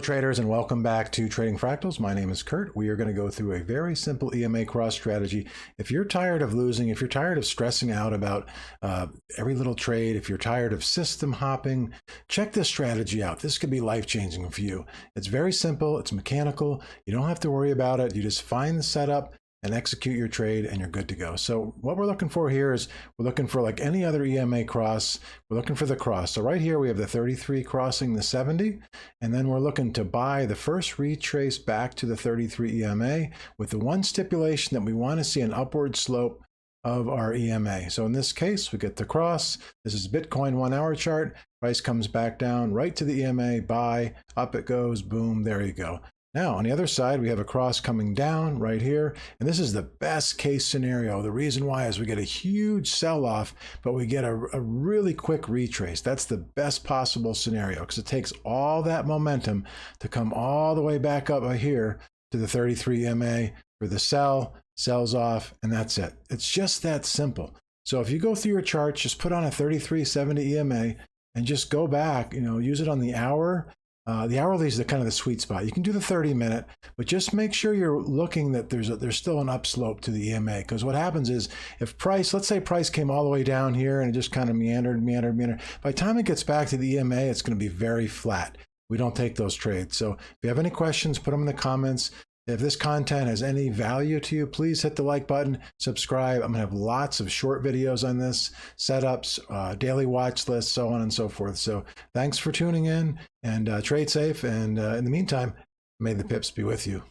traders, and welcome back to Trading Fractals. My name is Kurt. We are going to go through a very simple EMA cross strategy. If you're tired of losing, if you're tired of stressing out about every little trade, if you're tired of system hopping, check this strategy out. This could be life-changing for you. It's very simple. It's mechanical. You don't have to worry about it. You just find the setup and execute your trade and you're good to go. So what we're looking for here is we're looking for, like any other EMA cross, we're looking for the cross. So right here we have the 33 crossing the 70, and then we're looking to buy the first retrace back to the 33 EMA with the one stipulation that we want to see an upward slope of our EMA. So in this case, we get the cross. This is Bitcoin 1 hour chart. Price comes back down right to the EMA, buy, up it goes, boom, there you go. Now, on the other side, we have a cross coming down right here, and this is the best case scenario. The reason why is we get a huge sell-off, but we get a really quick retrace. That's the best possible scenario because it takes all that momentum to come all the way back up here to the 33 EMA for the sell, sells off, and that's it. It's just that simple. So if you go through your charts, just put on a 33.70 EMA and just go back, use it on the hour. The hourly is the kind of the sweet spot. You can do the 30-minute, but just make sure you're looking that there's still an upslope to the EMA, because what happens is if price, let's say price came all the way down here and it just kind of meandered. By the time it gets back to the EMA, it's going to be very flat. We don't take those trades. So if you have any questions, put them in the comments. If this content has any value to you, please hit the like button, subscribe. I'm going to have lots of short videos on this, setups, daily watch lists, so on and so forth. So thanks for tuning in, and trade safe. And in the meantime, may the pips be with you.